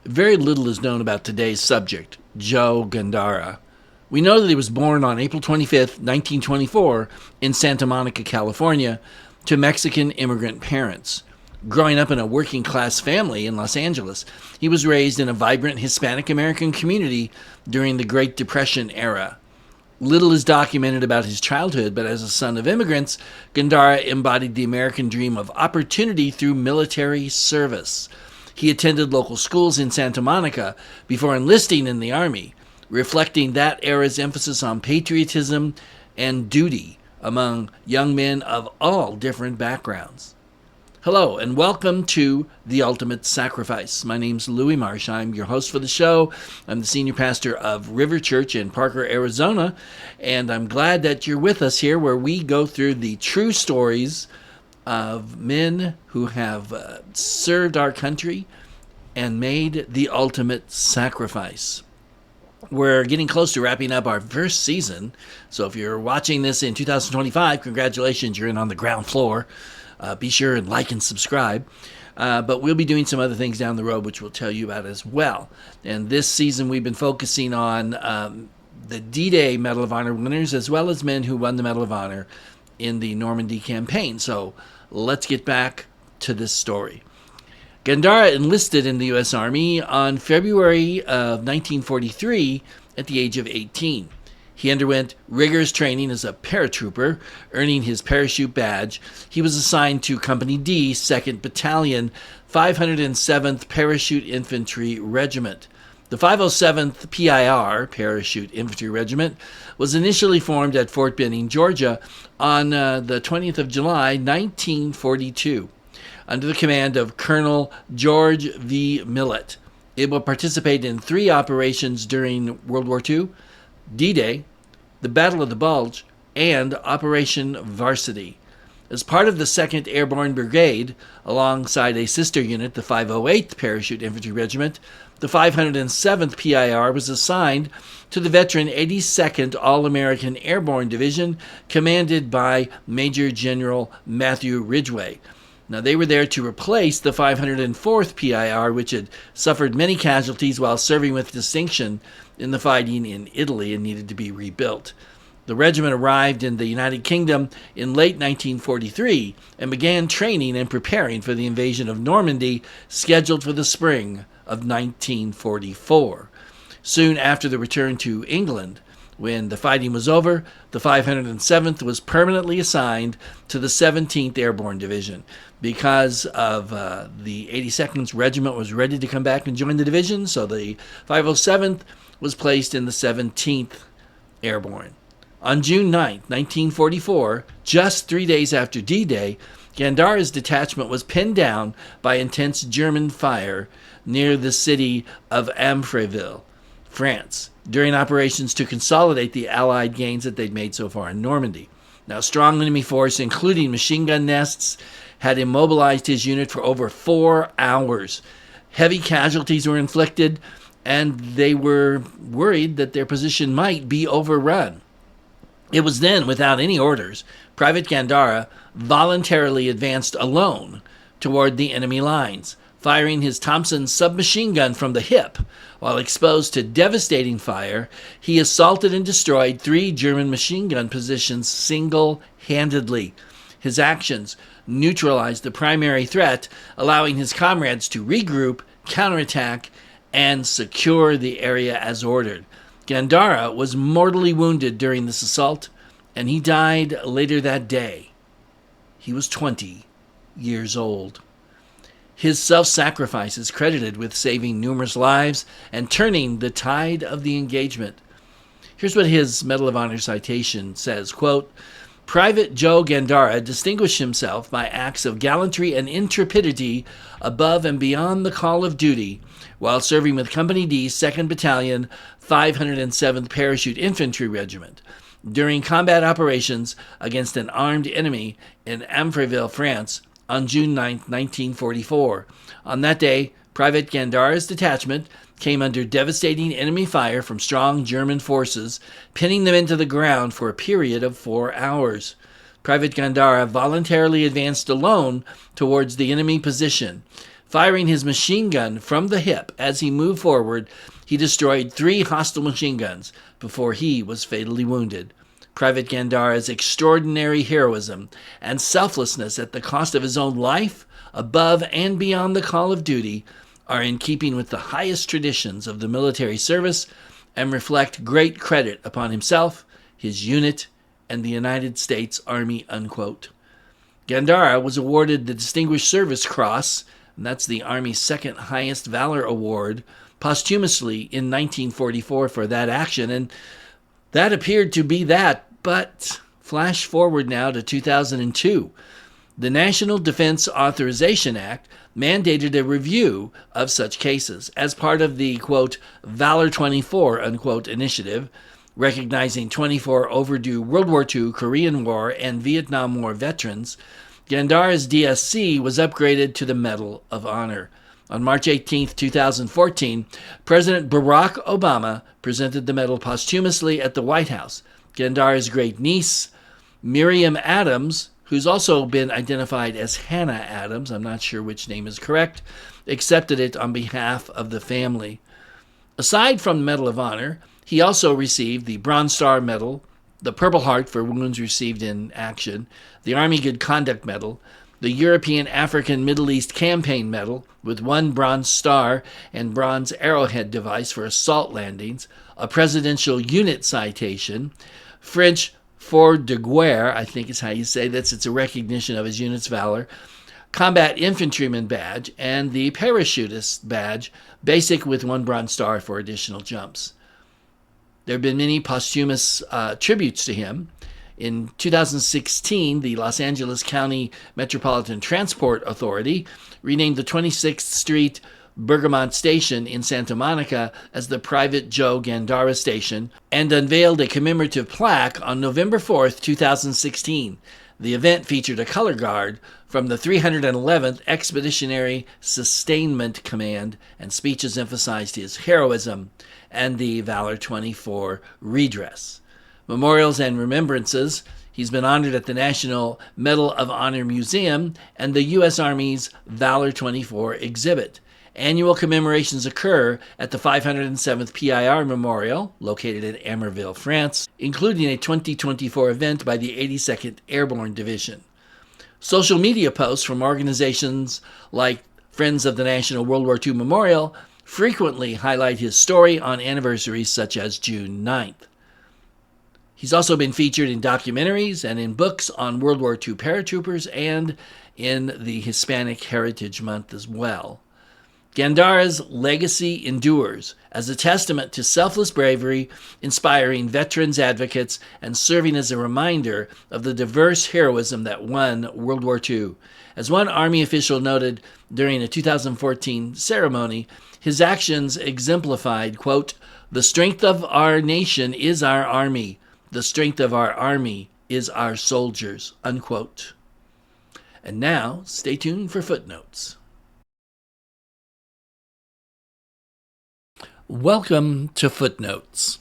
Very little is known about today's subject, Joe Gandara. We know that he was born on April 25th, 1924, in Santa Monica, California, to Mexican immigrant parents. Growing up in a working class family in Los Angeles, he was raised in a vibrant Hispanic American community during the Great Depression era. Little is documented about his childhood, but as a son of immigrants, Gandara embodied the American dream of opportunity through military service. He attended local schools in Santa Monica before enlisting in the Army, reflecting that era's emphasis on patriotism and duty among young men of all different backgrounds. Hello, and welcome to The Ultimate Sacrifice. My name's Louis Marsh. I'm your host for the show. I'm the senior pastor of River Church in Parker, Arizona, and I'm glad that you're with us here where we go through the true stories of men who have served our country and made the ultimate sacrifice. We're getting close to wrapping up our first season, so if you're watching this in 2025, congratulations, you're in on the ground floor. Be sure and like and subscribe. But we'll be doing some other things down the road, which we'll tell you about as well. And this season, we've been focusing on the D-Day Medal of Honor winners, as well as men who won the Medal of Honor in the Normandy campaign. So let's get back to this story. Gandara enlisted in the U.S. Army on February of 1943 at the age of 18. He underwent rigorous training as a paratrooper, earning his parachute badge. He was assigned to Company D, 2nd Battalion, 507th Parachute Infantry Regiment. The 507th PIR, Parachute Infantry Regiment, was initially formed at Fort Benning, Georgia, on the 20th of July, 1942, under the command of Colonel George V. Millett. It will participate in 3 operations during World War II: D-Day, the Battle of the Bulge, and Operation Varsity. As part of the 2nd Airborne Brigade, alongside a sister unit, the 508th Parachute Infantry Regiment, the 507th PIR was assigned to the veteran 82nd All-American Airborne Division, commanded by Major General Matthew Ridgway. Now, they were there to replace the 504th PIR, which had suffered many casualties while serving with distinction in the fighting in Italy and needed to be rebuilt. The regiment arrived in the United Kingdom in late 1943 and began training and preparing for the invasion of Normandy, scheduled for the spring of 1944. Soon after the return to England, when the fighting was over, the 507th was permanently assigned to the 17th Airborne Division. Because of the 82nd Regiment was ready to come back and join the division, so the 507th was placed in the 17th Airborne. On June 9, 1944, just 3 days after D-Day, Gandara's detachment was pinned down by intense German fire near the city of Amfreville, France, during operations to consolidate the Allied gains that they'd made so far in Normandy. Now, strong enemy force, including machine gun nests, had immobilized his unit for over 4 hours. Heavy casualties were inflicted, and they were worried that their position might be overrun. It was then, without any orders, Private Gandara voluntarily advanced alone toward the enemy lines, firing his Thompson submachine gun from the hip. While exposed to devastating fire, he assaulted and destroyed 3 German machine gun positions single-handedly. His actions neutralized the primary threat, allowing his comrades to regroup, counterattack, and secure the area as ordered. Gandara was mortally wounded during this assault, and he died later that day. He was 20 years old. His self-sacrifice is credited with saving numerous lives and turning the tide of the engagement. Here's what his Medal of Honor citation says, quote, "Private Joe Gandara distinguished himself by acts of gallantry and intrepidity above and beyond the call of duty while serving with Company D, 2nd Battalion, 507th Parachute Infantry Regiment. During combat operations against an armed enemy in Amfreville, France, on June 9, 1944. On that day, Private Gandara's detachment came under devastating enemy fire from strong German forces, pinning them into the ground for a period of 4 hours. Private Gandara voluntarily advanced alone towards the enemy position, Firing his machine gun from the hip as he moved forward, he destroyed 3 hostile machine guns before he was fatally wounded. Private Gandara's extraordinary heroism and selflessness at the cost of his own life, above and beyond the call of duty, are in keeping with the highest traditions of the military service and reflect great credit upon himself, his unit, and the United States Army, unquote. Gandara was awarded the Distinguished Service Cross, and that's the Army's second highest valor award, posthumously in 1944 for that action, and that appeared to be that, but flash forward now to 2002. The National Defense Authorization Act mandated a review of such cases as part of the, quote, Valor 24, unquote, initiative, recognizing 24 overdue World War II, Korean War, and Vietnam War veterans. Gandara's DSC was upgraded to the Medal of Honor. On March 18, 2014, President Barack Obama presented the medal posthumously at the White House. Gandara's great niece, Miriam Adams, who's also been identified as Hannah Adams, I'm not sure which name is correct, accepted it on behalf of the family. Aside from the Medal of Honor, he also received the Bronze Star Medal, the Purple Heart for wounds received in action, the Army Good Conduct Medal, the European African Middle East Campaign Medal with 1 Bronze Star and Bronze Arrowhead device for assault landings, a Presidential Unit Citation, French Four de Guerre, I think is how you say this, it's a recognition of his unit's valor, Combat Infantryman Badge, and the Parachutist Badge, basic with 1 Bronze Star for additional jumps. There have been many posthumous tributes to him. In 2016, the Los Angeles County Metropolitan Transport Authority renamed the 26th Street Bergamot Station in Santa Monica as the Private Joe Gandara Station and unveiled a commemorative plaque on November 4, 2016. The event featured a color guard from the 311th Expeditionary Sustainment Command, and speeches emphasized his heroism and the Valor 24 redress. Memorials and remembrances. He's been honored at the National Medal of Honor Museum and the U.S. Army's Valor 24 exhibit. Annual commemorations occur at the 507th PIR Memorial, located in Amfreville, France, including a 2024 event by the 82nd Airborne Division. Social media posts from organizations like Friends of the National World War II Memorial frequently highlight his story on anniversaries such as June 9th. He's also been featured in documentaries and in books on World War II paratroopers and in the Hispanic Heritage Month as well. Gandara's legacy endures as a testament to selfless bravery, inspiring veterans advocates, and serving as a reminder of the diverse heroism that won World War II. As one Army official noted during a 2014 ceremony, his actions exemplified, quote, "The strength of our nation is our Army. The strength of our Army is our soldiers," unquote. And now, stay tuned for footnotes. Welcome to Footnotes.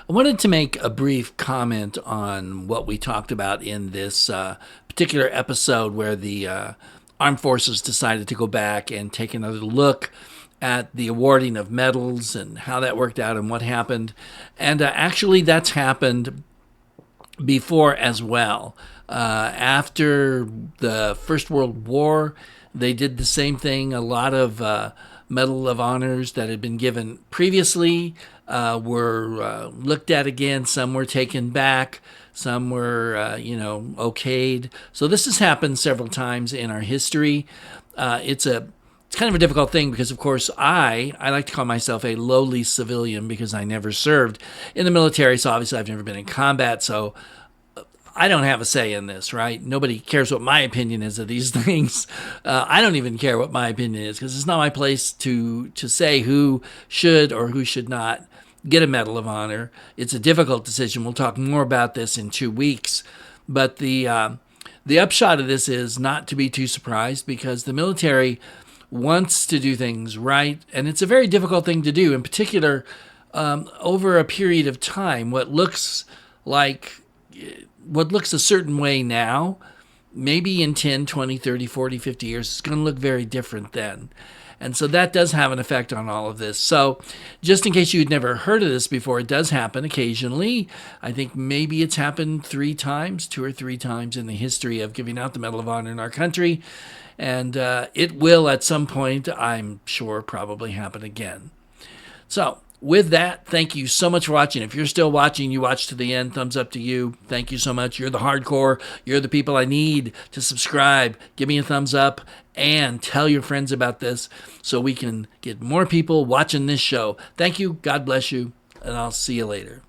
I wanted to make a brief comment on what we talked about in this particular episode where the Armed Forces decided to go back and take another look at the awarding of medals and how that worked out and what happened. And actually, that's happened before as well. After the First World War, they did the same thing. A lot of Medal of Honors that had been given previously were looked at again. Some were taken back. Some were, okayed. So this has happened several times in our history. It's kind of a difficult thing because, of course, I like to call myself a lowly civilian because I never served in the military. So obviously I've never been in combat. So I don't have a say in this, right? Nobody cares what my opinion is of these things. I don't even care what my opinion is because it's not my place to say who should or who should not get a Medal of Honor. It's a difficult decision. We'll talk more about this in 2 weeks. But the upshot of this is not to be too surprised because the military wants to do things right, and it's a very difficult thing to do, in particular over a period of time. What looks a certain way now, maybe in 10, 20, 30, 40, 50 years, it's going to look very different then. And so that does have an effect on all of this. So just in case you'd never heard of this before, it does happen occasionally. I think maybe it's happened 3 times, 2 or 3 times in the history of giving out the Medal of Honor in our country. And it will at some point, I'm sure, probably happen again. So with that, thank you so much for watching. If you're still watching, you watch to the end, thumbs up to you. Thank you so much. You're the hardcore. You're the people I need to subscribe. Give me a thumbs up and tell your friends about this so we can get more people watching this show. Thank you. God bless you. And I'll see you later.